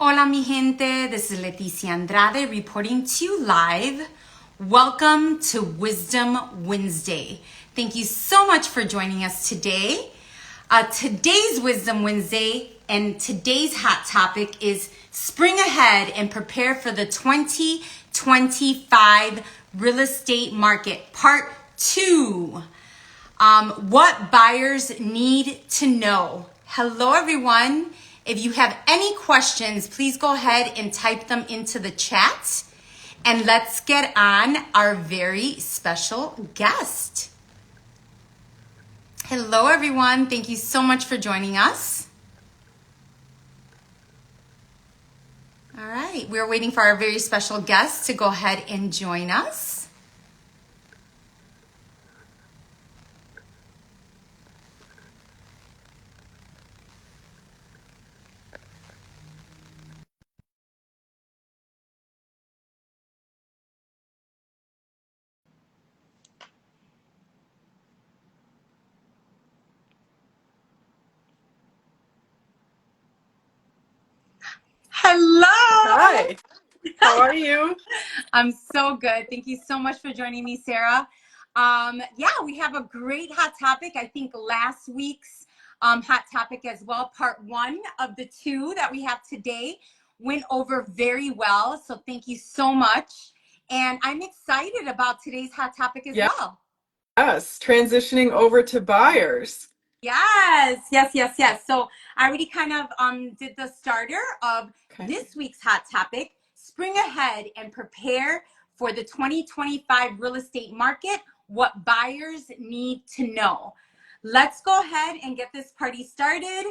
Hola, mi gente. This is Leticia Andrade reporting to you live. Welcome to Wisdom Wednesday. Thank you so much for joining us today. Today's Wisdom Wednesday and today's hot topic is spring ahead and prepare for the 2025 real estate market, part 2. What buyers need to know. Hello, everyone. If you have any questions, please go ahead and type them into the chat. And let's get on our very special guest. Hello, everyone. Thank you so much for joining us. All right. We're waiting for our very special guest to go ahead and join us. Hello. Hi. How are you? I'm so good. Thank you so much for joining me, Sarah. We have a great hot topic. I think last week's hot topic as well, part 1 of the 2 that we have today, went over very well. So thank you so much. And I'm excited about today's hot topic as well. Yes, transitioning over to buyers. Yes. So I already kind of did the starter of Okay. this week's hot topic, spring ahead and prepare for the 2025 real estate market, what buyers need to know. Let's go ahead and get this party started.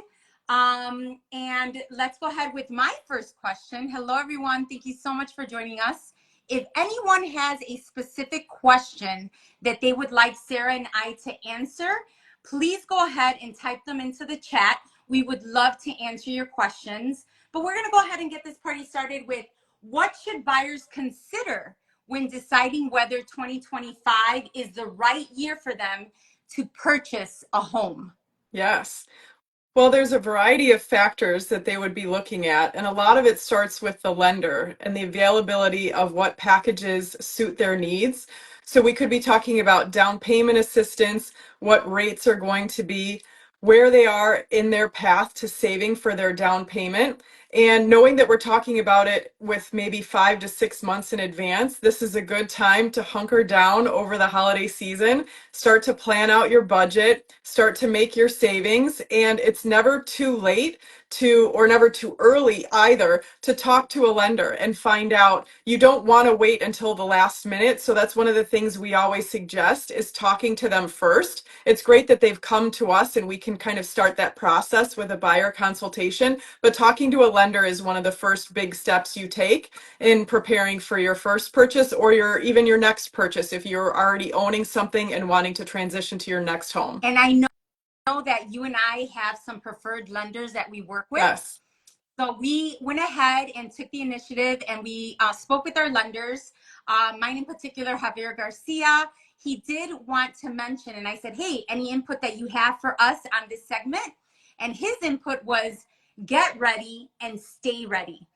And let's go ahead with my first question. Hello, everyone. Thank you so much for joining us. If anyone has a specific question that they would like Sarah and I to answer, please go ahead and type them into the chat. We would love to answer your questions. But we're going to go ahead and get this party started with what should buyers consider when deciding whether 2025 is the right year for them to purchase a home? Yes. Well, there's a variety of factors that they would be looking at, and a lot of it starts with the lender and the availability of what packages suit their needs. So we could be talking about down payment assistance, what rates are going to be, where they are in their path to saving for their down payment. And knowing that we're talking about it with maybe 5 to 6 months in advance, this is a good time to hunker down over the holiday season, start to plan out your budget, start to make your savings, and it's never too late or never too early either to talk to a lender and find out. You don't want to wait until the last minute. So that's one of the things we always suggest is talking to them first. It's great that they've come to us and we can kind of start that process with a buyer consultation, but talking to a lender is one of the first big steps you take in preparing for your first purchase or even your next purchase if you're already owning something and wanting to transition to your next home. And I know that you and I have some preferred lenders that we work with. Yes. So we went ahead and took the initiative and we spoke with our lenders. Mine in particular, Javier Garcia, he did want to mention, and I said, hey, any input that you have for us on this segment? And his input was get ready and stay ready.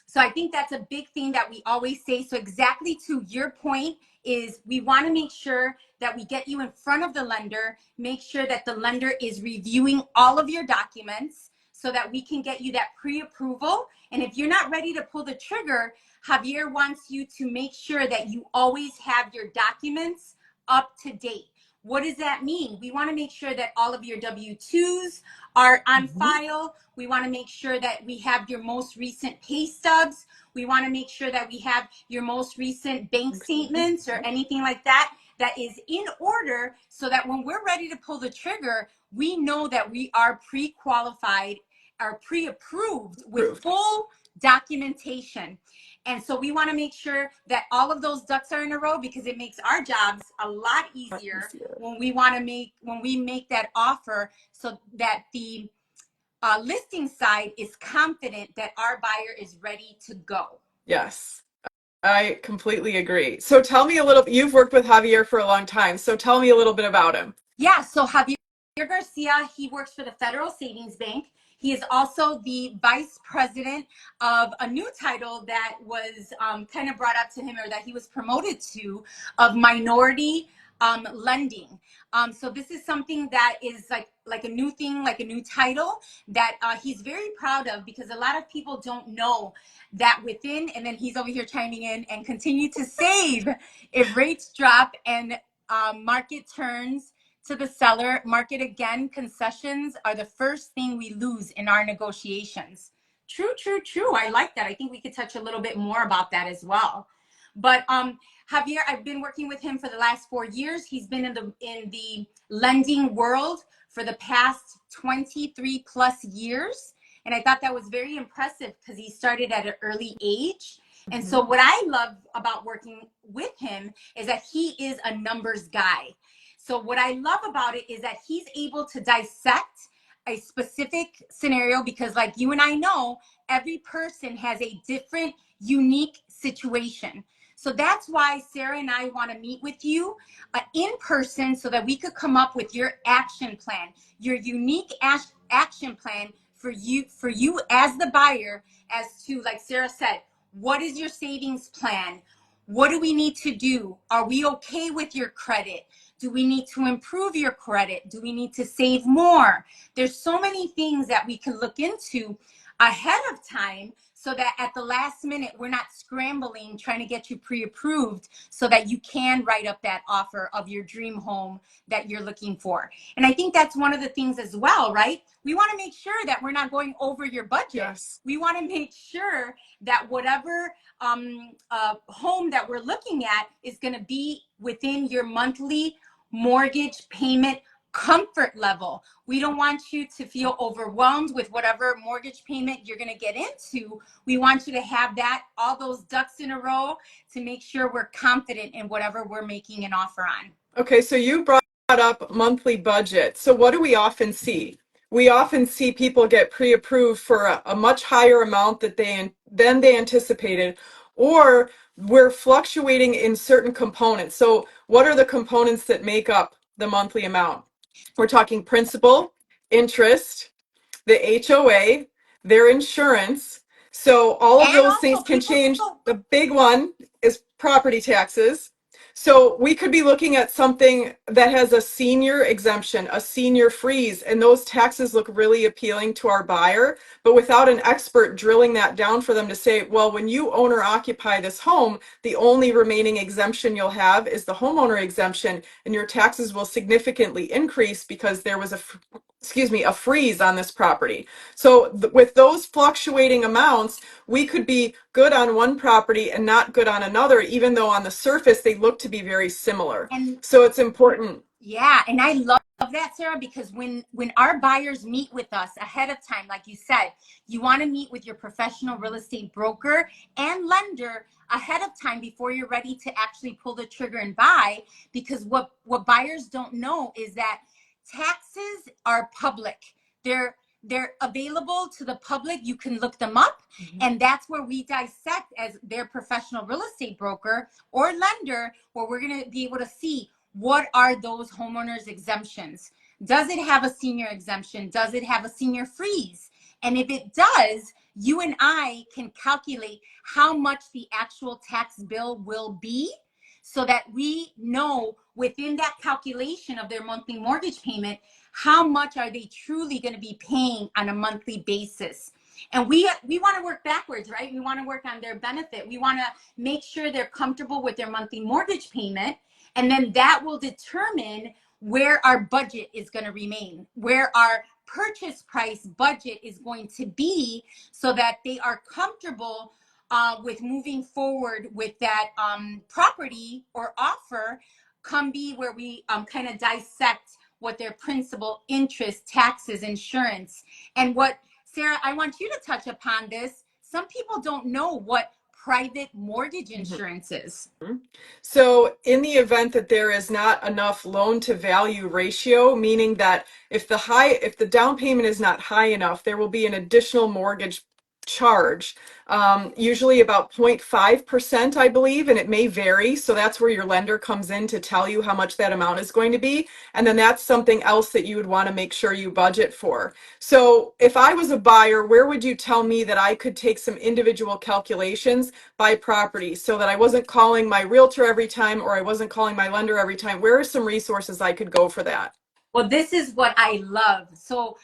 So I think that's a big thing that we always say. So exactly to your point is we want to make sure that we get you in front of the lender, make sure that the lender is reviewing all of your documents so that we can get you that pre-approval. And if you're not ready to pull the trigger, Javier wants you to make sure that you always have your documents up to date. What does that mean? We want to make sure that all of your W-2s are on file. We want to make sure that we have your most recent pay stubs. We want to make sure that we have your most recent bank statements or anything like that is in order so that when we're ready to pull the trigger, we know that we are pre-qualified or pre-approved with full documentation. And so we want to make sure that all of those ducks are in a row because it makes our jobs a lot easier when we make that offer so that the listing side is confident that our buyer is ready to go. Yes, I completely agree. So tell me a little, you've worked with Javier for a long time, so tell me a little bit about him. Yeah, so Javier Garcia, he works for the Federal Savings Bank. He is also the vice president of a new title that was kind of brought up to him, or that he was promoted to, of minority lending. So this is something that is like a new thing, like a new title that he's very proud of, because a lot of people don't know that within, and then he's over here chiming in, and continue to save if rates drop and market turns to the seller. Market again, concessions are the first thing we lose in our negotiations. True, true, true. I like that. I think we could touch a little bit more about that as well. But Javier, I've been working with him for the last 4 years. He's been in the lending world for the past 23 plus years. And I thought that was very impressive because he started at an early age. And so what I love about working with him is that he is a numbers guy. So what I love about it is that he's able to dissect a specific scenario, because like you and I know, every person has a different, unique situation. So that's why Sarah and I want to meet with you in person, so that we could come up with your action plan, your unique action plan for you as the buyer, as to, like Sarah said, what is your savings plan? What do we need to do? Are we okay with your credit? Do we need to improve your credit? Do we need to save more? There's so many things that we can look into ahead of time, so that at the last minute, we're not scrambling trying to get you pre-approved, so that you can write up that offer of your dream home that you're looking for. And I think that's one of the things as well, right? We want to make sure that we're not going over your budget. Yes. We want to make sure that whatever home that we're looking at is going to be within your monthly mortgage payment comfort level. We don't want you to feel overwhelmed with whatever mortgage payment you're going to get into. We want you to have that, all those ducks in a row, to make sure we're confident in whatever we're making an offer on. Okay, so you brought up monthly budget. So what do we often see? We often see people get pre-approved for a much higher amount than they anticipated, or we're fluctuating in certain components. So what are the components that make up the monthly amount? We're talking principal, interest, the HOA, their insurance. So all of And those things also, can people change. don't. The big one is property taxes. So we could be looking at something that has a senior exemption, a senior freeze, and those taxes look really appealing to our buyer, but without an expert drilling that down for them to say, well, when you owner occupy this home, the only remaining exemption you'll have is the homeowner exemption, and your taxes will significantly increase because there was a freeze on this property. So with those fluctuating amounts, we could be good on one property and not good on another, even though on the surface they look to be very similar. And So it's important. yeah, and I love that, Sarah, because when our buyers meet with us ahead of time, like you said, you want to meet with your professional real estate broker and lender ahead of time before you're ready to actually pull the trigger and buy, because what buyers don't know is that taxes are public. They're available to the public. You can look them up. And that's where we dissect, as their professional real estate broker or lender, where we're going to be able to see, what are those homeowners exemptions? Does it have a senior exemption? Does it have a senior freeze? And if it does, you and I can calculate how much the actual tax bill will be, so that we know within that calculation of their monthly mortgage payment, how much are they truly going to be paying on a monthly basis. And we want to work backwards, right? We want to work on their benefit. We want to make sure they're comfortable with their monthly mortgage payment. And then that will determine where our budget is going to remain, where our purchase price budget is going to be, so that they are comfortable with moving forward with that property or offer, come be where we kind of dissect what their principal, interest, taxes, insurance, and what, Sarah, I want you to touch upon this. Some people don't know what private mortgage insurance is. So in the event that there is not enough loan to value ratio, meaning that if the down payment is not high enough, there will be an additional mortgage charge, usually about 0.5%, I believe, and it may vary. So that's where your lender comes in to tell you how much that amount is going to be. And then that's something else that you would want to make sure you budget for. So if I was a buyer, where would you tell me that I could take some individual calculations by property so that I wasn't calling my realtor every time or I wasn't calling my lender every time? Where are some resources I could go for that? Well, this is what I love. So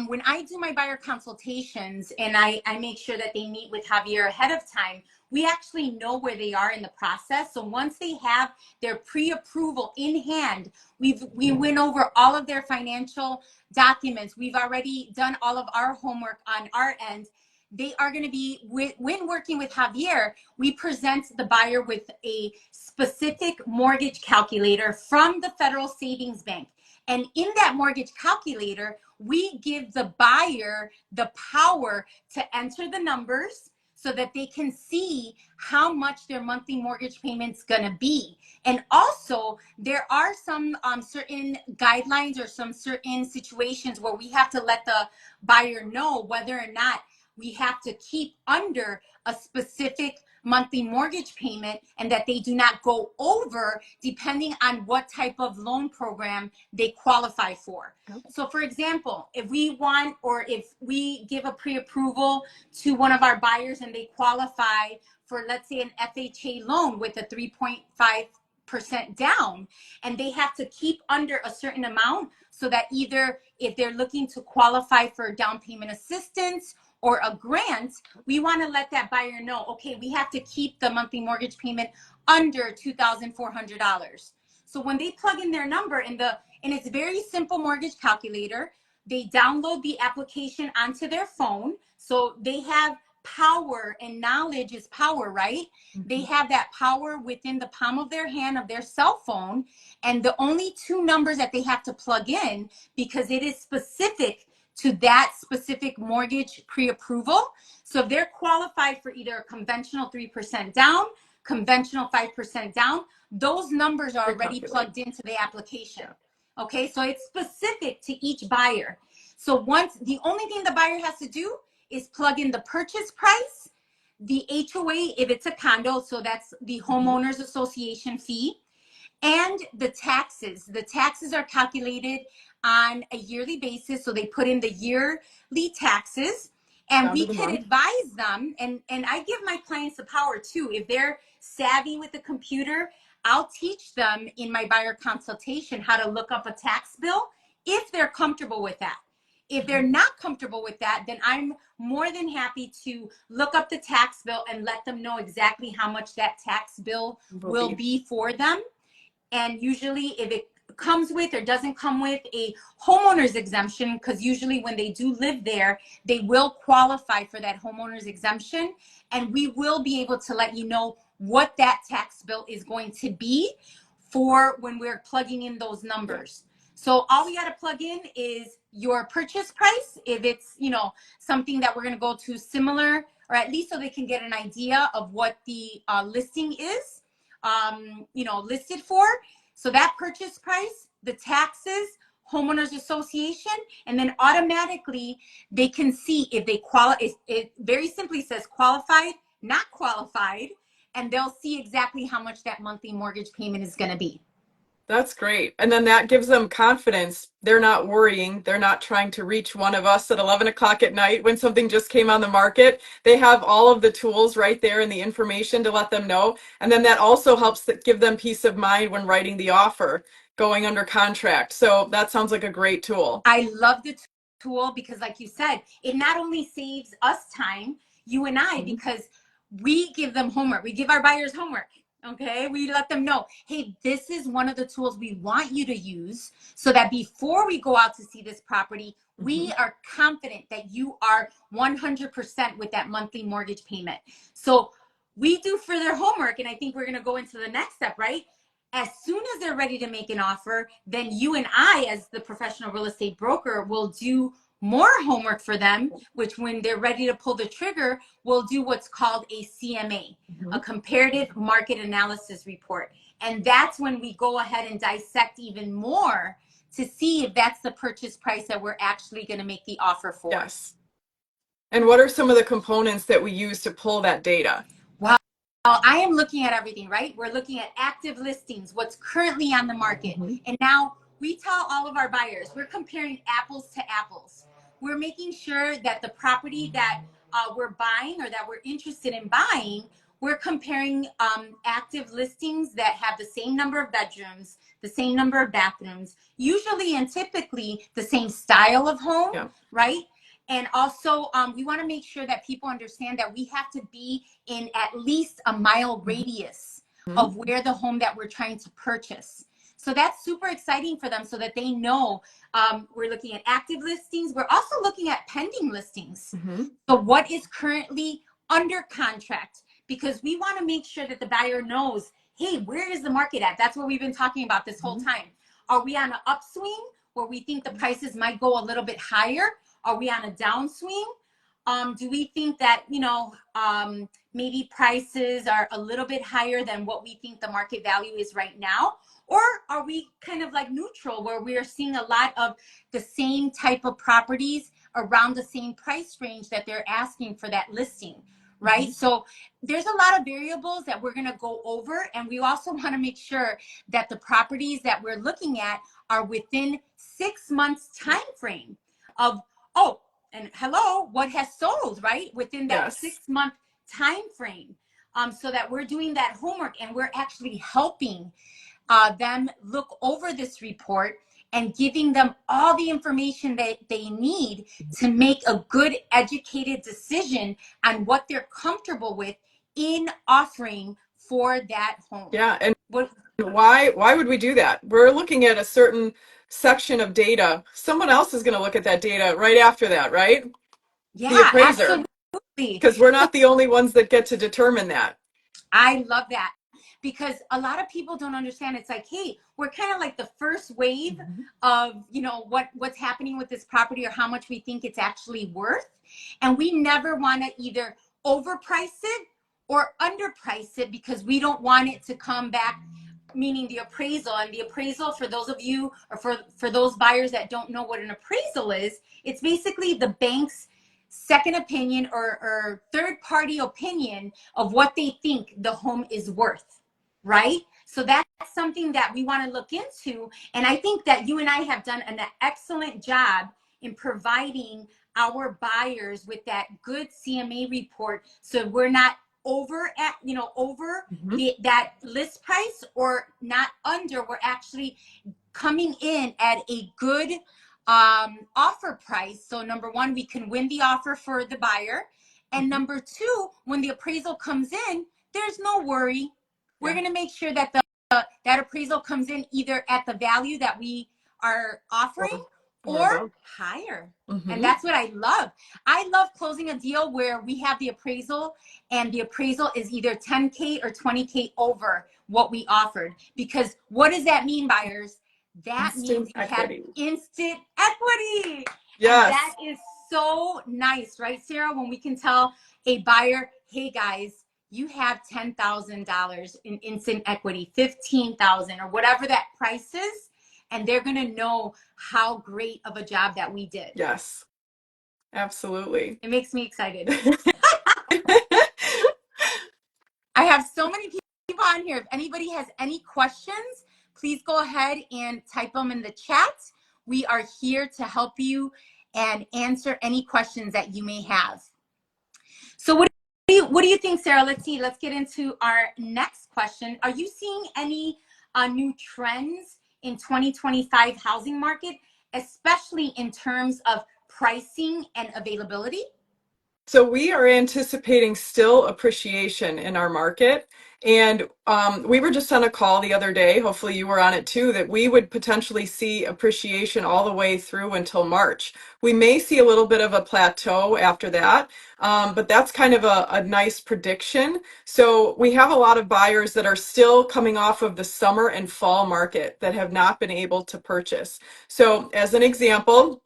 when I do my buyer consultations and I make sure that they meet with Javier ahead of time, we actually know where they are in the process. So once they have their pre-approval in hand, we went over all of their financial documents. We've already done all of our homework on our end. They are going to be, when working with Javier, we present the buyer with a specific mortgage calculator from the Federal Savings Bank. And in that mortgage calculator, we give the buyer the power to enter the numbers so that they can see how much their monthly mortgage payment's gonna be. And also, there are some certain guidelines or some certain situations where we have to let the buyer know whether or not we have to keep under a specific monthly mortgage payment and that they do not go over depending on what type of loan program they qualify for. So for example, if we want or if we give a pre-approval to one of our buyers and they qualify for, let's say, an FHA loan with a 3.5% down, and they have to keep under a certain amount so that either if they're looking to qualify for down payment assistance or a grant, we want to let that buyer know, okay, we have to keep the monthly mortgage payment under $2,400. So when they plug in their number in and it's a very simple mortgage calculator, they download the application onto their phone. So they have power, and knowledge is power, right? Mm-hmm. They have that power within the palm of their hand of their cell phone. And the only two numbers that they have to plug in, because it is specific to that specific mortgage pre-approval. So if they're qualified for either a conventional 3% down, conventional 5% down, those numbers are already plugged into the application. Yeah. Okay, so it's specific to each buyer. So once, the only thing the buyer has to do is plug in the purchase price, the HOA if it's a condo, so that's the homeowners association fee, and the taxes. The taxes are calculated on a yearly basis. So they put in the yearly taxes and we could advise them. And I give my clients the power too. If they're savvy with the computer, I'll teach them in my buyer consultation how to look up a tax bill if they're comfortable with that. If they're not comfortable with that, then I'm more than happy to look up the tax bill and let them know exactly how much that tax bill will be for them. And usually if it comes with or doesn't come with a homeowner's exemption, because usually when they do live there, they will qualify for that homeowner's exemption. And we will be able to let you know what that tax bill is going to be for when we're plugging in those numbers. So all we got to plug in is your purchase price. If it's, something that we're going to go to similar, or at least so they can get an idea of what the listing is, listed for. So that purchase price, the taxes, homeowners association, and then automatically they can see if they qualify. It very simply says qualified, not qualified, and they'll see exactly how much that monthly mortgage payment is going to be. That's great. And then that gives them confidence. They're not worrying. They're not trying to reach one of us at 11 o'clock at night when something just came on the market. They have all of the tools right there and the information to let them know. And then that also helps give them peace of mind when writing the offer, going under contract. So that sounds like a great tool. I love the tool because, like you said, it not only saves us time, you and I, because we give them homework. We give our buyers homework. Okay, we let them know, hey, this is one of the tools we want you to use so that before we go out to see this property, we are confident that you are 100% with that monthly mortgage payment. So we do for their homework, and I think we're going to go into the next step, right? As soon as they're ready to make an offer, then you and I, as the professional real estate broker, will do more homework for them, which when they're ready to pull the trigger, we'll do what's called a CMA, a comparative market analysis report. And that's when we go ahead and dissect even more to see if that's the purchase price that we're actually going to make the offer for. Yes. And what are some of the components that we use to pull that data? Wow. I am looking at everything, right? We're looking at active listings, what's currently on the market. Mhm. And now we tell all of our buyers, we're comparing apples to apples. We're making sure that the property that we're buying or that we're interested in buying, we're comparing active listings that have the same number of bedrooms, the same number of bathrooms, usually and typically the same style of home, Yeah. right? And also, we want to make sure that people understand that we have to be in at least a mile radius Mhm. of where the home that we're trying to purchase. So that's super exciting for them so that they know we're looking at active listings. We're also looking at pending listings. Mhm. So what is currently under contract? Because we want to make sure that the buyer knows, hey, where is the market at? That's what we've been talking about this whole Mhm. time. Are we on an upswing where we think the prices might go a little bit higher? Are we on a downswing? Do we think that, maybe prices are a little bit higher than what we think the market value is right now? Or are we kind of like neutral where we are seeing a lot of the same type of properties around the same price range that they're asking for that listing, right? Mhm. So there's a lot of variables that we're going to go over. And we also want to make sure that the properties that we're looking at are within 6 months time frame of, oh, and hello, what has sold, right? Within that Yes. 6 month time frame. So that we're doing that homework and we're actually helping them look over this report and giving them all the information that they need to make a good educated decision on what they're comfortable with in offering for that home. Yeah. And What? why would we do that? We're looking at a certain section of data. Someone else is going to look at that data right after that, right? The Yeah, appraiser, absolutely. because we're not the only ones that get to determine that. I love that because a lot of people don't understand. It's like, hey, we're kind of like the first wave Mhm. of, what's happening with this property or how much we think it's actually worth. And we never want to either overprice it or underprice it because we don't want it to come back, meaning the appraisal. And the appraisal, for those of you or for those buyers that don't know what an appraisal is, it's basically the bank's second opinion or third party opinion of what they think the home is worth, right? So that's something that we want to look into. And I think that you and I have done an excellent job in providing our buyers with that good CMA report. So we're not over Mhm. that list price or not under. We're actually coming in at a good offer price. So number one, we can win the offer for the buyer. And Mhm. number two, when the appraisal comes in, there's no worry. We're Yeah. going to make sure that that appraisal comes in either at the value that we are offering Or or above. higher. And Hmm. that's what I love. I love closing a deal where we have the appraisal and the appraisal is either 10K or 20K over what we offered. Because what does that mean, buyers? That means Instant you have equity. instant equity. And that Yes. is so nice, right, Sarah? When we can tell a buyer, hey guys, you have $10,000 in instant equity, 15,000 or whatever that price is, and they're going to know how great of a job that we did. Yes. Absolutely. It makes me excited. I have so many people on here. If anybody has any questions, please go ahead and type them in the chat. We are here to help you and answer any questions that you may have. So what do you think, Sarah? Let's see. Let's get into our next question. Are you seeing any new trends in 2025 housing market, especially in terms of pricing and availability? So we are anticipating still appreciation in our market. And we were just on a call the other day, hopefully you were on it too, that we would potentially see appreciation all the way through until March. We may see a little bit of a plateau after that, but that's kind of a nice prediction. So we have a lot of buyers that are still coming off of the summer and fall market that have not been able to purchase. So as an example,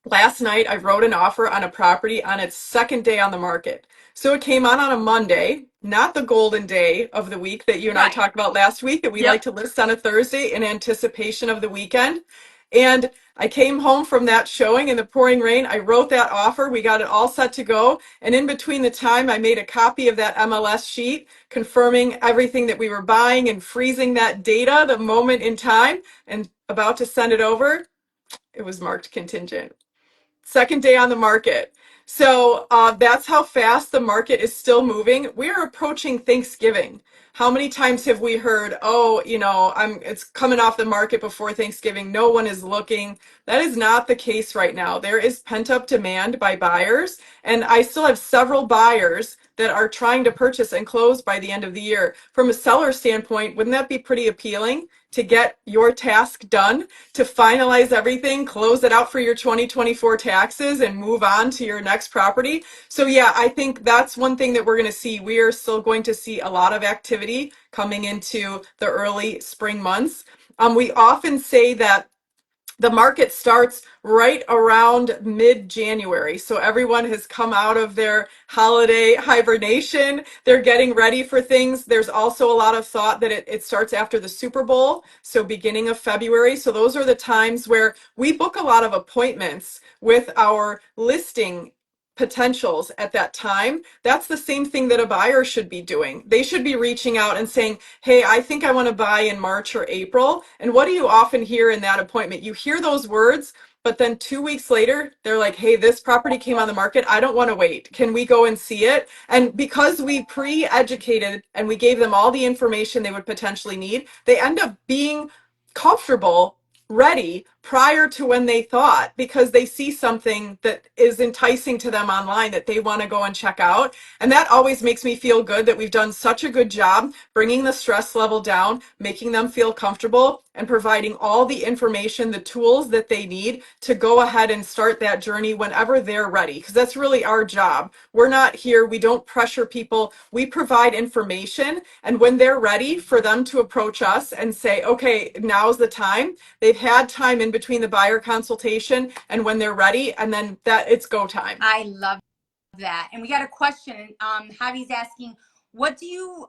last night, I wrote an offer on a property on its second day on the market. So it came on a Monday, not the golden day of the week that you and I Right. talked about last week, that we like Yep. to list on a Thursday in anticipation of the weekend. And I came home from that showing in the pouring rain. I wrote that offer. We got it all set to go. And in between the time, I made a copy of that MLS sheet confirming everything that we were buying and freezing that data the moment in time and about to send it over. It was marked contingent. Second day on the market. So that's how fast the market is still moving. We're approaching Thanksgiving. How many times have we heard, oh, it's coming off the market before Thanksgiving. No one is looking. That is not the case right now. There is pent up demand by buyers, and I still have several buyers that are trying to purchase and close by the end of the year. From a seller standpoint, wouldn't that be pretty appealing to get your task done, to finalize everything, close it out for your 2024 taxes, and move on to your next property? So yeah, I think that's one thing that we're going to see. We are still going to see a lot of activity coming into the early spring months. We often say that the market starts right around mid-January. So everyone has come out of their holiday hibernation. They're getting ready for things. There's also a lot of thought that it starts after the Super Bowl, so beginning of February. So those are the times where we book a lot of appointments with our listing potentials at that time. That's the same thing that a buyer should be doing. They should be reaching out and saying, hey, I think I want to buy in March or April. And what do you often hear in that appointment? You hear those words, but then 2 weeks later, they're like, hey, this property came on the market. I don't want to wait. Can we go and see it? And because we pre-educated and we gave them all the information they would potentially need, they end up being comfortable, ready prior to when they thought, because they see something that is enticing to them online that they want to go and check out. And that always makes me feel good that we've done such a good job bringing the stress level down, making them feel comfortable, and providing all the information, the tools that they need to go ahead and start that journey whenever they're ready. Because that's really our job. We're not here, we don't pressure people. We provide information, and when they're ready for them to approach us and say, okay, now's the time, they've had time in between the buyer consultation and when they're ready, and then that it's go time. I love that. And we got a question. Javi's asking, what do you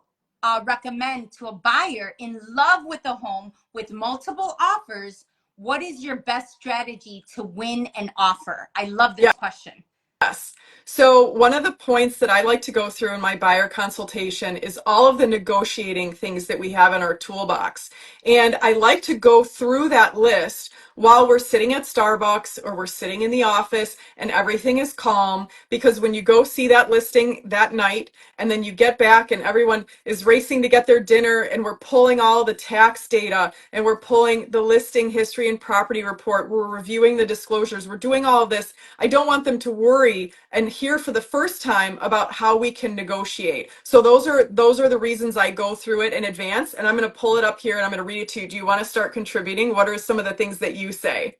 recommend to a buyer in love with a home with multiple offers? What is your best strategy to win an offer? I love this question. Yes. So one of the points that I like to go through in my buyer consultation is all of the negotiating things that we have in our toolbox. And I like to go through that list while we're sitting at Starbucks or we're sitting in the office and everything is calm, because when you go see that listing that night and then you get back and everyone is racing to get their dinner and we're pulling all the tax data and we're pulling the listing history and property report, we're reviewing the disclosures, we're doing all of this. I don't want them to worry and hear for the first time about how we can negotiate. So those are the reasons I go through it in advance, and I'm going to pull it up here and I'm going to read it to you. Do you want to start contributing? What are some of the things that you say?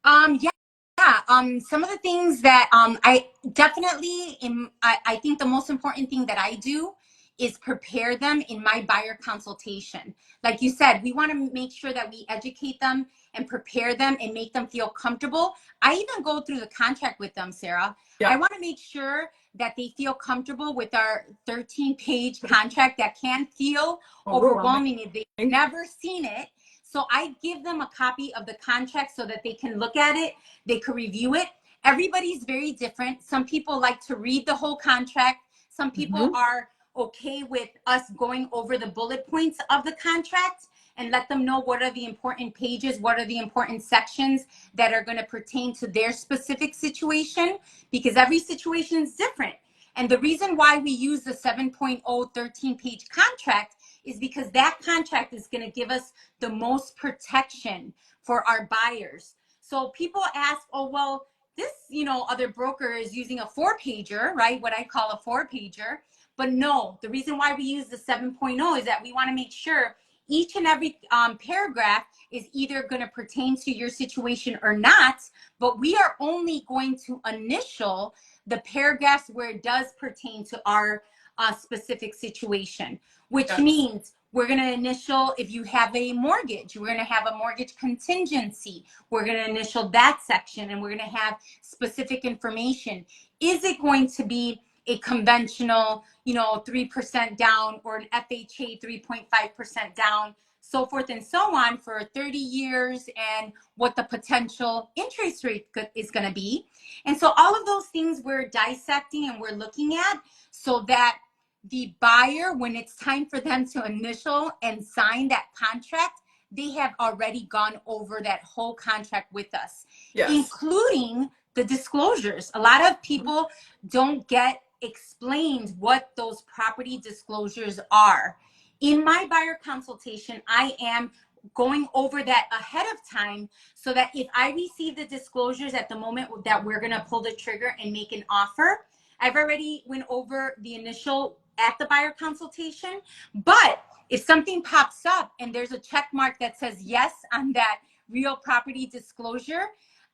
Yeah. Yeah, some of the things that I definitely I think the most important thing that I do is prepare them in my buyer consultation. Like you said, we want to make sure that we educate them and prepare them and make them feel comfortable. I even go through the contract with them, Sarah. Yeah. I want to make sure that they feel comfortable with our 13-page contract that can feel overwhelming if they've never seen it. So I give them a copy of the contract so that they can look at it, they could review it. Everybody's very different. Some people like to read the whole contract. Some people are okay with us going over the bullet points of the contract and let them know what are the important pages, what are the important sections that are going to pertain to their specific situation, because every situation is different. And the reason why we use the 7.0 13-page contract is because that contract is going to give us the most protection for our buyers. So people ask, oh, well, this, other broker is using a 4-pager, right? What I call a 4-pager. But no, the reason why we use the 7.0 is that we want to make sure each and every paragraph is either going to pertain to your situation or not, but we are only going to initial the paragraphs where it does pertain to our specific situation, which means we're going to initial, if you have a mortgage, we're going to have a mortgage contingency. We're going to initial that section, and we're going to have specific information. Is it going to be a conventional, 3% down, or an FHA 3.5% down? so forth and so on for 30 years and what the potential interest rate is going to be. And so all of those things we're dissecting and we're looking at so that the buyer, when it's time for them to initial and sign that contract, they have already gone over that whole contract with us, Yes. including the disclosures. A lot of people don't get explained what those property disclosures are. In my buyer consultation, I am going over that ahead of time so that if I receive the disclosures at the moment that we're going to pull the trigger and make an offer, I've already went over the initial at the buyer consultation. But if something pops up and there's a check mark that says yes on that real property disclosure,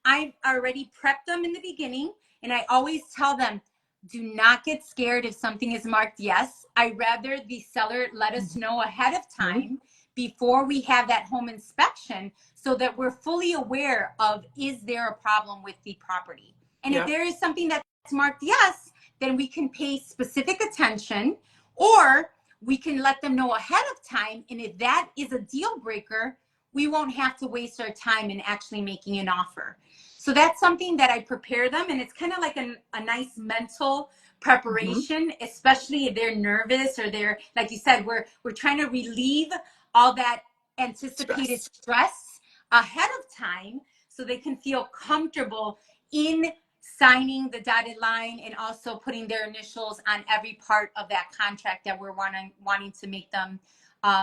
I've already prepped them in the beginning. And I always tell them, do not get scared if something is marked yes. I'd rather the seller let us know ahead of time before we have that home inspection so that we're fully aware of, is there a problem with the property? And if there is something that's marked yes, then we can pay specific attention, or we can let them know ahead of time. And if that is a deal breaker, we won't have to waste our time in actually making an offer. So that's something that I prepare them, and it's kind of like a nice mental preparation, especially if they're nervous or they're, like you said, we're trying to relieve all that anticipated stress ahead of time so they can feel comfortable in signing the dotted line and also putting their initials on every part of that contract that we're wanting to make them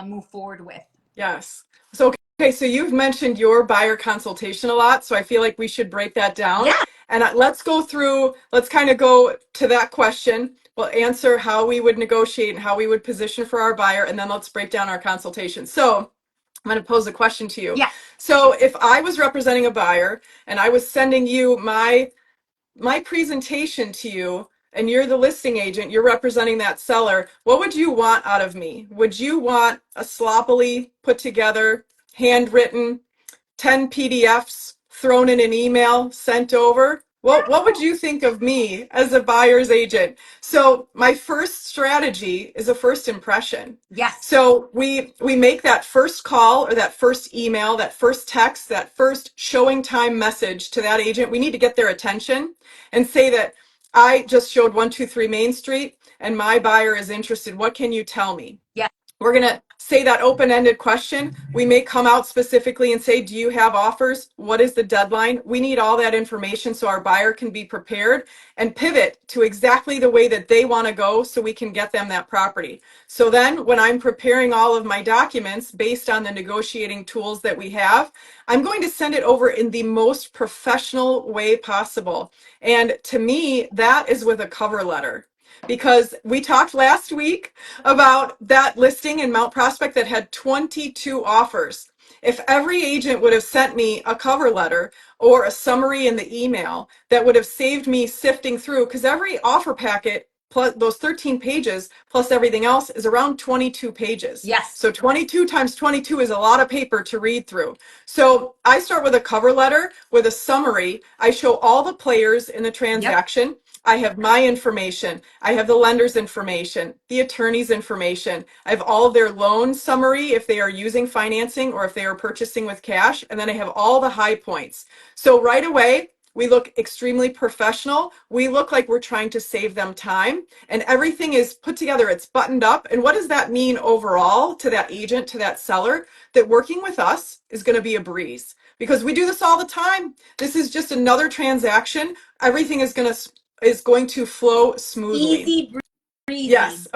move forward with. Yes. So, okay, so you've mentioned your buyer consultation a lot, so I feel like we should break that down. Yeah. And let's go through, let's kind of go to that question. We'll answer how we would negotiate and how we would position for our buyer, and then let's break down our consultation. So, I'm going to pose a question to you. Yeah. So, if I was representing a buyer and I was sending you my presentation to you and you're the listing agent, you're representing that seller, what would you want out of me? Would you want a sloppily put together, handwritten 10 PDFs thrown in an email, sent over? What would you think of me as a buyer's agent? So my first strategy is a first impression. Yes. So we make that first call or that first email, that first text, that first showing time message to that agent. We need to get their attention and say that I just showed 123 Main Street and my buyer is interested. What can you tell me? Yeah. We're going to say that open-ended question. We may come out specifically and say, do you have offers? What is the deadline? We need all that information so our buyer can be prepared and pivot to exactly the way that they want to go so we can get them that property. So then when I'm preparing all of my documents based on the negotiating tools that we have, I'm going to send it over in the most professional way possible. And to me, that is with a cover letter. Because we talked last week about that listing in Mount Prospect that had 22 offers. If every agent would have sent me a cover letter or a summary in the email, that would have saved me sifting through, because every offer packet plus those 13 pages plus everything else is around 22 pages. Yes. So 22 times 22 is a lot of paper to read through. So I start with a cover letter with a summary. I show all the players in the transaction. Yep. I have my information. I have the lender's information, the attorney's information. I have all of their loan summary if they are using financing or if they are purchasing with cash. And then I have all the high points. So right away, we look extremely professional. We look like we're trying to save them time. And everything is put together. It's buttoned up. And what does that mean overall to that agent, to that seller? That working with us is going to be a breeze. Because we do this all the time. This is just another transaction. Everything is going to flow smoothly. Easy breezy. Yes.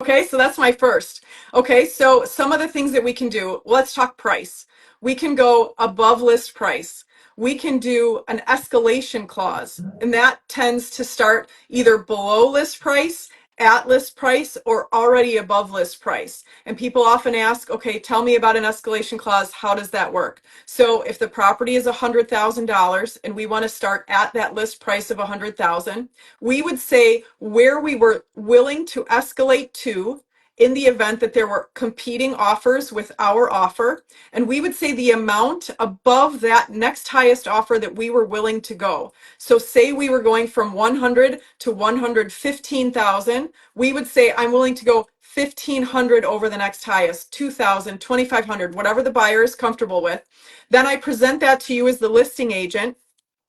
Okay, so that's my first. Okay, so some of the things that we can do, let's talk price. We can go above list price. We can do an escalation clause, and that tends to start either below list price, at list price, or already above list price. And people often ask, okay, tell me about an escalation clause. How does that work? So if the property is $100,000 and we want to start at that list price of $100,000, we would say where we were willing to escalate to in the event that there were competing offers with our offer, and we would say the amount above that next highest offer that we were willing to go. So say we were going from 100 to 115,000, we would say I'm willing to go 1,500 over the next highest, 2,000, 2,500, whatever the buyer is comfortable with. Then I present that to you as the listing agent.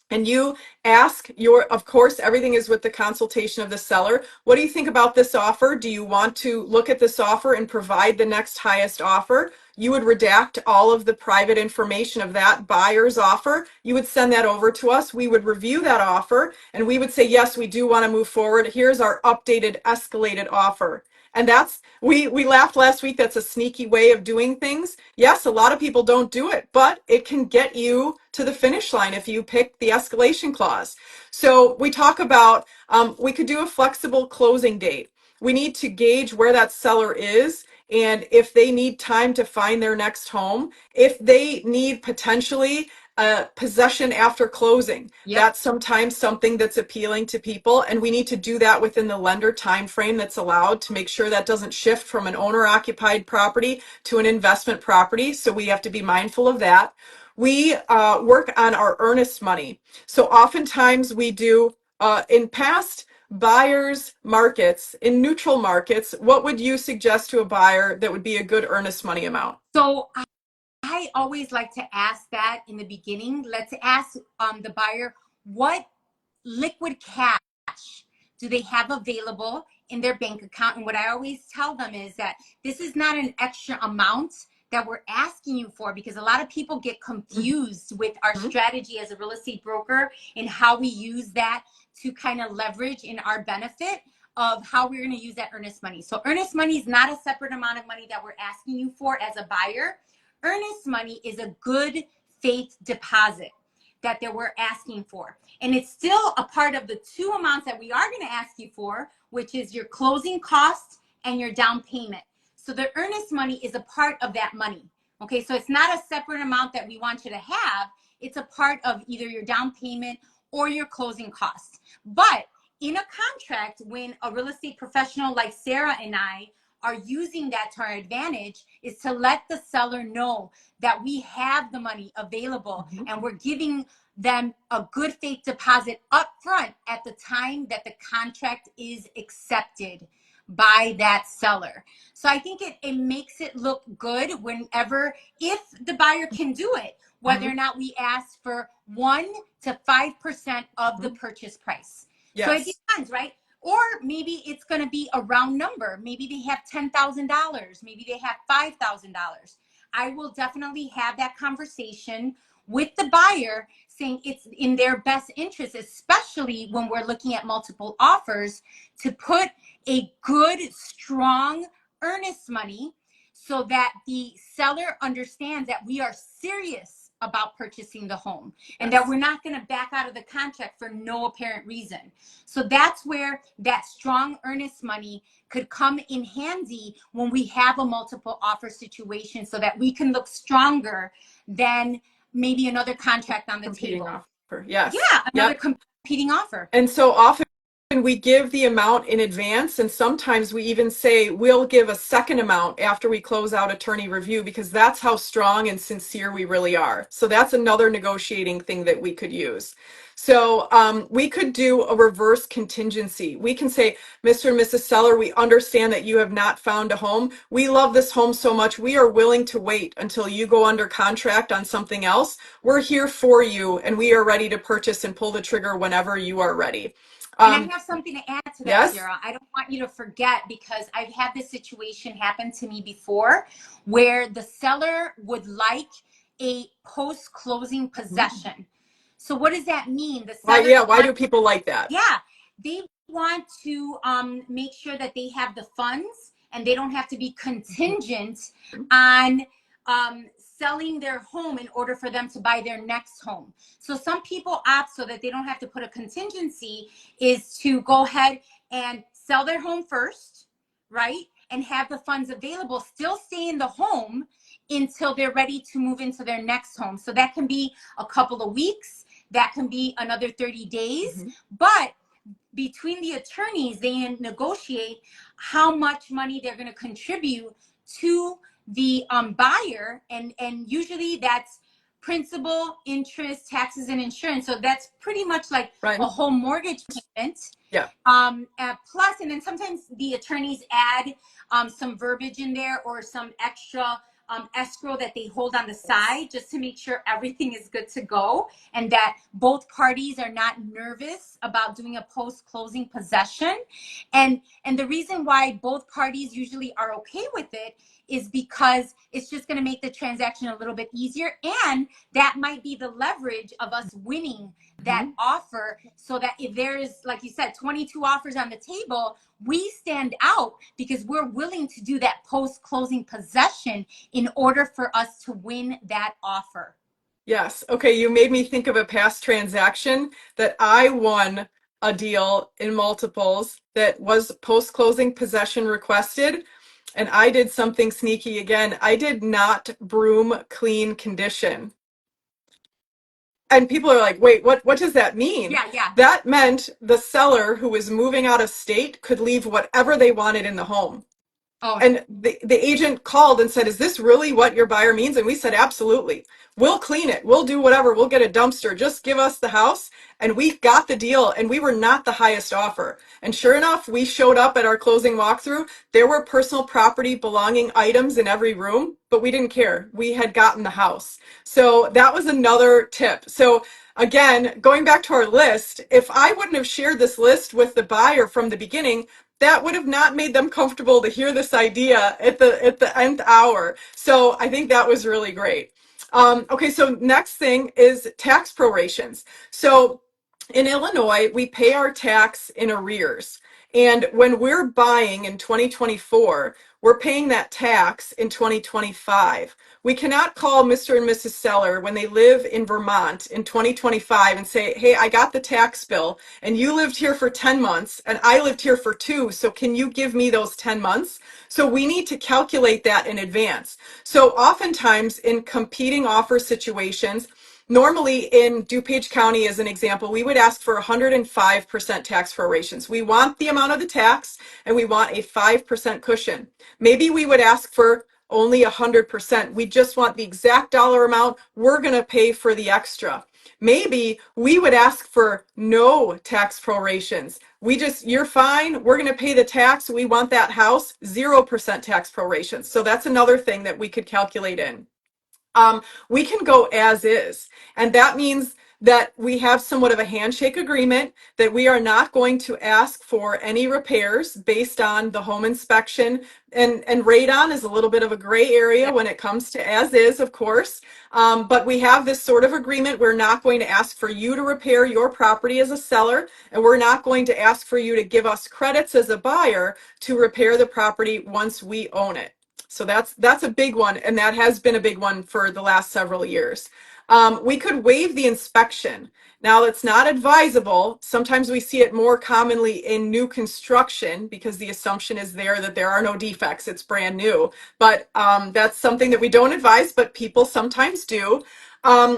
And you ask of course, everything is with the consultation of the seller. What do you think about this offer? Do you want to look at this offer and provide the next highest offer? You would redact all of the private information of that buyer's offer. You would send that over to us. We would review that offer and we would say, yes, we do want to move forward. Here's our updated escalated offer. And we laughed last week. That's a sneaky way of doing things. Yes, a lot of people don't do it, but it can get you to the finish line if you pick the escalation clause. So we talk about, we could do a flexible closing date. We need to gauge where that seller is and if they need time to find their next home, if they need potentially possession after closing. Yep. That's sometimes something that's appealing to people, and we need to do that within the lender time frame that's allowed to make sure that doesn't shift from an owner occupied property to an investment property. So we have to be mindful of that. We work on our earnest money. So oftentimes we do in past buyers markets, in neutral markets, what would you suggest to a buyer that would be a good earnest money amount? So I always like to ask that in the beginning. Let's ask the buyer, what liquid cash do they have available in their bank account? And what I always tell them is that this is not an extra amount that we're asking you for, because a lot of people get confused with our strategy as a real estate broker and how we use that to kind of leverage in our benefit of how we're going to use that earnest money. So earnest money is not a separate amount of money that we're asking you for as a buyer. Earnest money is a good faith deposit that we're asking for. And it's still a part of the two amounts that we are going to ask you for, which is your closing costs and your down payment. So the earnest money is a part of that money. Okay, so it's not a separate amount that we want you to have. It's a part of either your down payment or your closing costs. But in a contract, when a real estate professional like Sarah and I are using that to our advantage, is to let the seller know that we have the money available and we're giving them a good faith deposit up front at the time that the contract is accepted by that seller. So I think it makes it look good whenever, if the buyer can do it, whether or not we ask for 1 to 5% of the purchase price. Yes. So it depends, right? Or maybe it's going to be a round number. Maybe they have $10,000. Maybe they have $5,000. I will definitely have that conversation with the buyer, saying it's in their best interest, especially when we're looking at multiple offers, to put a good, strong earnest money so that the seller understands that we are serious about purchasing the home and that we're not going to back out of the contract for no apparent reason. So that's where that strong earnest money could come in handy when we have a multiple offer situation, so that we can look stronger than maybe another contract on the Competing table. Offer. Yes. Yeah, another competing offer. And so often we give the amount in advance, and sometimes we even say we'll give a second amount after we close out attorney review, because that's how strong and sincere we really are. So that's another negotiating thing that we could use. So we could do a reverse contingency. We can say, Mr. and Mrs. Seller, we understand that you have not found a home. We love this home so much. We are willing to wait until you go under contract on something else. We're here for you, and we are ready to purchase and pull the trigger whenever you are ready. And I have something to add to that, yes? Sarah. I don't want you to forget, because I've had this situation happen to me before where the seller would like a post-closing possession. So what does that mean? The seller, why do people like that? Yeah, they want to make sure that they have the funds and they don't have to be contingent on selling their home in order for them to buy their next home. So some people opt, so that they don't have to put a contingency, is to go ahead and sell their home first, right? And have the funds available, still stay in the home until they're ready to move into their next home. So that can be a couple of weeks, that can be another 30 days, but between the attorneys, they negotiate how much money they're going to contribute to the buyer, and usually that's principal, interest, taxes, and insurance. So that's pretty much like Right. a whole mortgage payment. Yeah. Plus, and then sometimes the attorneys add some verbiage in there or some extra escrow that they hold on the side just to make sure everything is good to go and that both parties are not nervous about doing a post-closing possession. And the reason why both parties usually are okay with it is because it's just going to make the transaction a little bit easier, and that might be the leverage of us winning that Mhm. offer, so that if there's, like you said, 22 offers on the table, we stand out because we're willing to do that post-closing possession in order for us to win that offer. Yes. Okay. You made me think of a past transaction that I won a deal in multiples that was post-closing possession requested. And I did something sneaky again. I did not broom clean condition. And people are like, wait, what does that mean? Yeah, yeah. That meant the seller who was moving out of state could leave whatever they wanted in the home. Oh, And the agent called and said, is this really what your buyer means? And we said, absolutely. We'll clean it. We'll do whatever. We'll get a dumpster. Just give us the house. And we got the deal. And we were not the highest offer. And sure enough, we showed up at our closing walkthrough. There were personal property belonging items in every room, but we didn't care. We had gotten the house. So that was another tip. So again, going back to our list, if I wouldn't have shared this list with the buyer from the beginning, that would have not made them comfortable to hear this idea at the nth hour. So I think that was really great. Okay, so next thing is tax prorations. So in Illinois, we pay our tax in arrears. And when we're buying in 2024, we're paying that tax in 2025. We cannot call Mr. and Mrs. Seller when they live in Vermont in 2025 and say, hey, I got the tax bill and you lived here for 10 months and I lived here for 2, so can you give me those 10 months? So we need to calculate that in advance. So oftentimes in competing offer situations, normally in DuPage County, as an example, we would ask for 105% tax prorations. We want the amount of the tax and we want a 5% cushion. Maybe we would ask for only 100%. We just want the exact dollar amount. We're going to pay for the extra. Maybe we would ask for no tax prorations. You're fine. We're going to pay the tax. We want that house, 0% tax prorations. So that's another thing that we could calculate in. We can go as is. And that means that we have somewhat of a handshake agreement that we are not going to ask for any repairs based on the home inspection. And radon is a little bit of a gray area yeah. when it comes to as is, of course. But we have this sort of agreement. We're not going to ask for you to repair your property as a seller, and we're not going to ask for you to give us credits as a buyer to repair the property once we own it. So that's a big one, and that has been a big one for the last several years. We could waive the inspection. Now, it's not advisable. Sometimes we see it more commonly in new construction because the assumption is there that there are no defects. It's brand new. But that's something that we don't advise, but people sometimes do.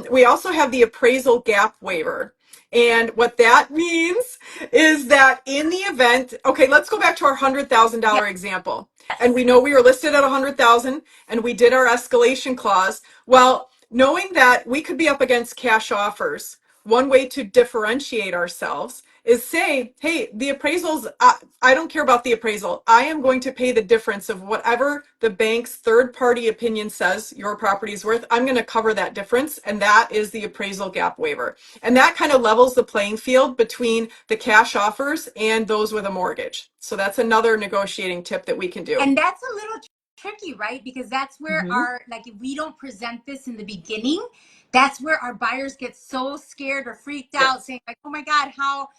We also have the appraisal gap waiver. And what that means is that in the event, okay, let's go back to our $100,000 example. And we know we were listed at 100,000 and we did our escalation clause. Well, knowing that we could be up against cash offers, one way to differentiate ourselves is say, hey, the appraisals, I don't care about the appraisal. I am going to pay the difference of whatever the bank's third party opinion says your property is worth. I'm going to cover that difference. And that is the appraisal gap waiver. And that kind of levels the playing field between the cash offers and those with a mortgage. So that's another negotiating tip that we can do. And that's a little tricky, right? Because that's where Mm-hmm. like, if we don't present this in the beginning, that's where our buyers get so scared or freaked out, Yes. saying like, oh my God, how,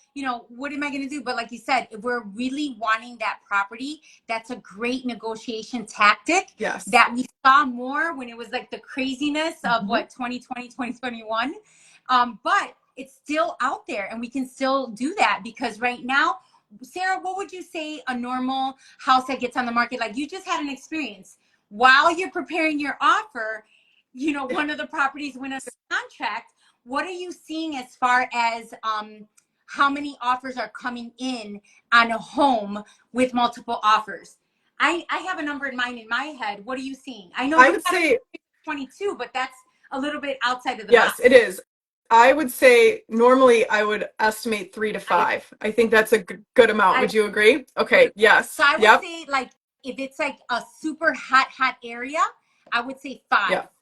what am I going to do? But like you said, if we're really wanting that property, that's a great negotiation tactic Yes. that we saw more when it was like the craziness of Mm-hmm. what, 2020, 2021. But it's still out there and we can still do that because right now, Sarah, what would you say a normal house that gets on the market? Like you just had an experience while you're preparing your offer, one of the properties went under contract. What are you seeing as far as how many offers are coming in on a home with multiple offers. I have a number in mind in my head. What are you seeing? I know I you would had a say 22, but that's a little bit outside of the yes, it box. is. I would say normally I would estimate 3 to 5. I think that's a good amount. I Would you agree? Okay, So yes. I would Yep. say, like, if it's like a super hot area, I would say 5. Yep.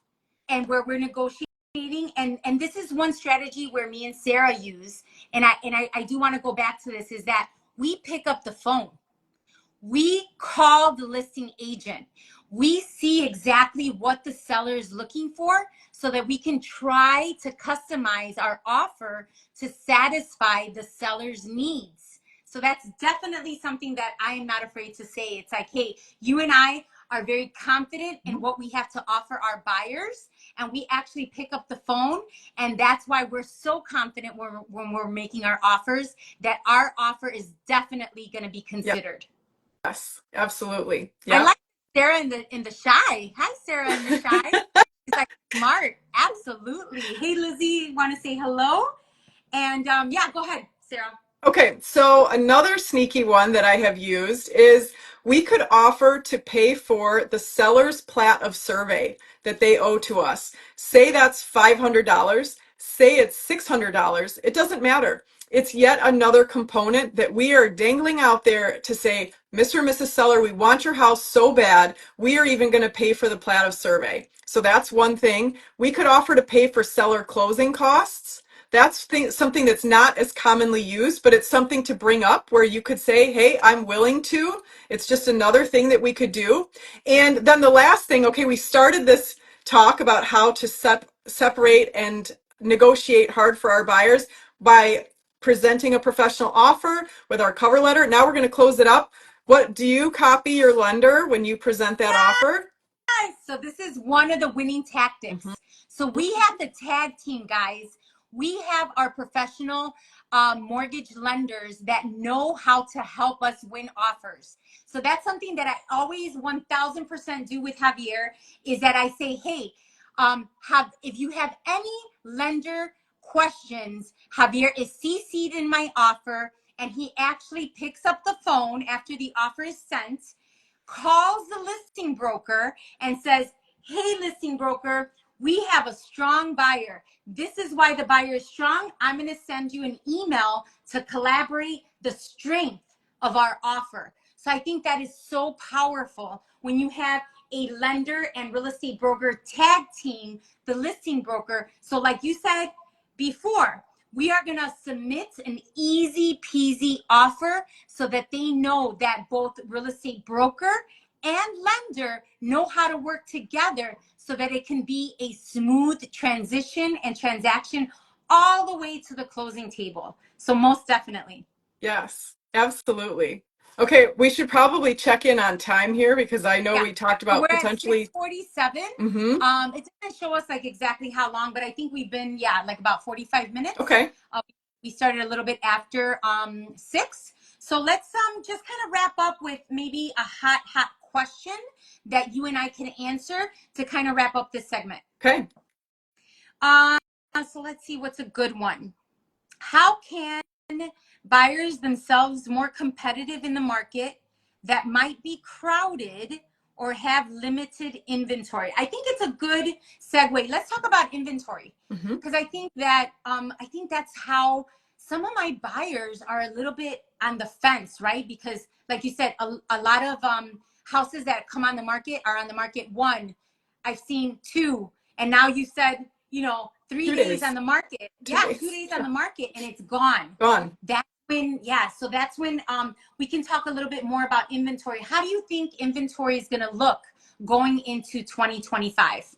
And where we're negotiating, and this is one strategy where me and Sarah use, and I do want to go back to this, is that we pick up the phone. We call the listing agent. We see exactly what the seller is looking for so that we can try to customize our offer to satisfy the seller's needs. So that's definitely something that I am not afraid to say. It's like, hey, you and I are very confident in what we have to offer our buyers, and we actually pick up the phone. And that's why we're so confident when we're making our offers, that our offer is definitely going to be considered. Yes, absolutely. I Yep. like Sarah in the shy. Hi, Sarah in the shy. She's like smart. Absolutely. Hey, Lizzie, want to say hello? And yeah, go ahead, Sarah. Okay, so another sneaky one that I have used is we could offer to pay for the seller's plat of survey that they owe to us. Say that's $500, say it's $600, it doesn't matter. It's yet another component that we are dangling out there to say, Mr. and Mrs. Seller, we want your house so bad, we are even going to pay for the plat of survey. So that's one thing. We could offer to pay for seller closing costs. That's something that's not as commonly used, but it's something to bring up where you could say, hey, I'm willing to. It's just another thing that we could do. And then the last thing, okay, we started this talk about how to separate and negotiate hard for our buyers by presenting a professional offer with our cover letter. Now we're going to close it up. What do you copy your lender when you present that offer? So this is one of the winning Mm-hmm. tactics. So we have the tag team, guys. We have our professional mortgage lenders that know how to help us win offers. So that's something that I always 1000% do with Javier, is that I say, hey, have if you have any lender questions, Javier is CC'd in my offer, and he actually picks up the phone after the offer is sent, calls the listing broker and says, hey, listing broker, we have a strong buyer. This is why the buyer is strong. I'm going to send you an email to collaborate the strength of our offer. So I think that is so powerful when you have a lender and real estate broker tag team, the listing broker. So like you said before, we are going to submit an easy peasy offer so that they know that both real estate broker and lender know how to work together so that it can be a smooth transition and transaction all the way to the closing table. So most definitely. Yes, absolutely. Okay, we should probably check in on time here because I know Yeah. we talked So about we're at potentially. 6:47. Mm-hmm. It doesn't show us like exactly how long, but I think we've been, yeah, like about 45 minutes. Okay. We started a little bit after 6. So let's just kind of wrap up with maybe a hot question that you and I can answer to kind of wrap up this segment. Okay. Uh, so let's see what's a good one. How can buyers themselves more competitive in the market that might be crowded or have limited inventory? I think it's a good segue. Let's talk about inventory, Mm-hmm. because I think that's how some of my buyers are a little bit on the fence, right? Because like you said, a lot of houses that come on the market are on the market one. I've seen two, and now you said, 3 2 days on days. the market. 2 Yeah, 2 days. days on Yeah. the market and it's gone. Gone. That's when, yeah. So that's when we can talk a little bit more about inventory. How do you think inventory is going to look going into 2025?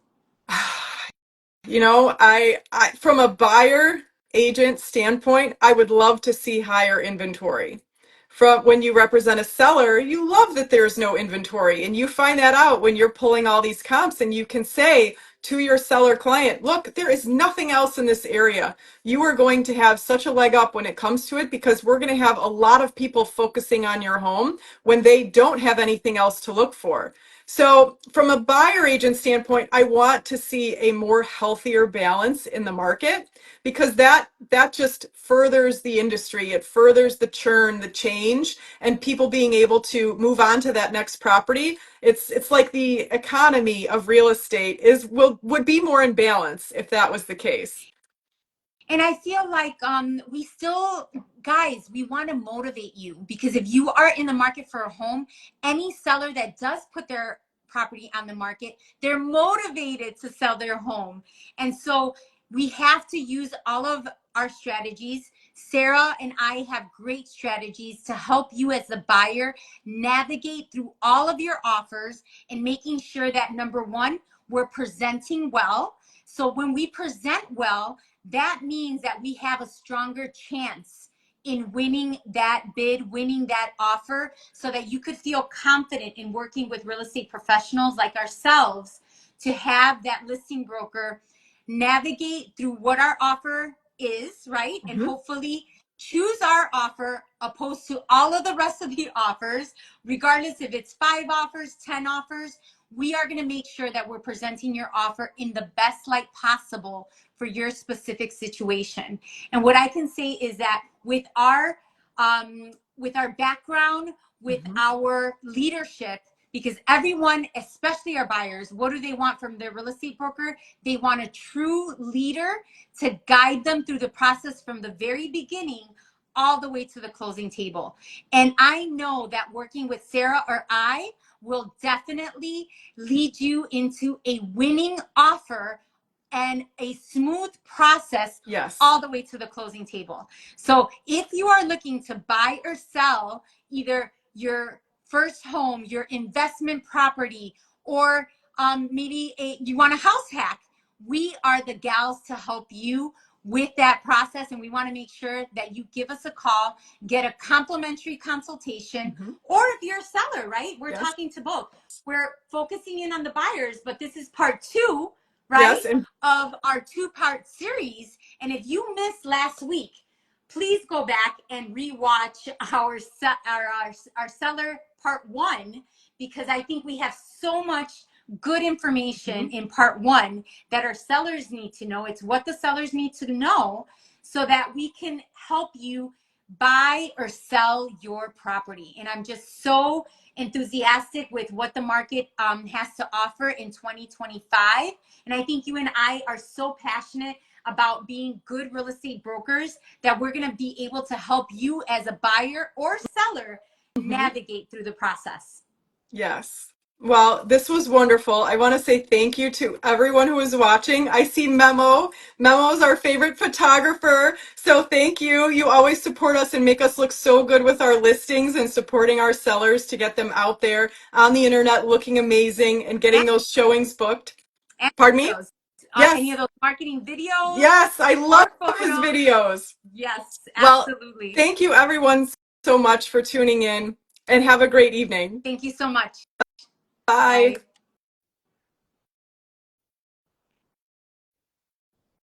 I from a buyer agent standpoint, I would love to see higher inventory. From when you represent a seller, you love that there's no inventory, and you find that out when you're pulling all these comps, and you can say to your seller client, look, there is nothing else in this area. You are going to have such a leg up when it comes to it because we're going to have a lot of people focusing on your home when they don't have anything else to look for. So, from a buyer agent standpoint, I want to see a more healthier balance in the market because that just furthers the industry. It furthers the churn, the change, and people being able to move on to that next property. It's like the economy of real estate would be more in balance if that was the case. And I feel like we still, guys, we want to motivate you because if you are in the market for a home, any seller that does put their property on the market, they're motivated to sell their home. And so we have to use all of our strategies. Sarah and I have great strategies to help you as the buyer navigate through all of your offers and making sure that number one, we're presenting well. So when we present well, that means that we have a stronger chance in winning that bid, winning that offer, so that you could feel confident in working with real estate professionals like ourselves to have that listing broker navigate through what our offer is, right? And Mhm. hopefully choose our offer opposed to all of the rest of the offers, regardless if it's 5 offers, 10 offers. We are going to make sure that we're presenting your offer in the best light possible for your specific situation. And what I can say is that with our background, with Mhm. our leadership, because everyone, especially our buyers, what do they want from their real estate broker? They want a true leader to guide them through the process from the very beginning all the way to the closing table. And I know that working with Sarah or I will definitely lead you into a winning offer and a smooth process Yes. all the way to the closing table. So if you are looking to buy or sell either your first home, your investment property, or maybe you want a house hack, we are the gals to help you with that process. And we want to make sure that you give us a call, get a complimentary consultation, Mhm. or if you're a seller, right? We're Yes. talking to both. We're focusing in on the buyers, but this is part two, right, Yes. And of our 2-part series. And if you missed last week, please go back and rewatch our seller part one, because I think we have so much good information Mhm. in part one that our sellers need to know. It's what the sellers need to know so that we can help you buy or sell your property. And I'm just so enthusiastic with what the market has to offer in 2025. And I think you and I are so passionate about being good real estate brokers that we're going to be able to help you as a buyer or seller Mhm. navigate through the process. Yes. Well, this was wonderful. I want to say thank you to everyone who is watching. I see Memo. Memo is our favorite photographer. So thank you. You always support us and make us look so good with our listings and supporting our sellers to get them out there on the internet looking amazing and getting And, those showings booked. and Pardon me? those, any Yes. of those marketing videos Yes. I love or his photos. videos. Yes, Well, absolutely. thank you everyone so much for tuning in and have a great evening. Thank you so much. Bye. Bye.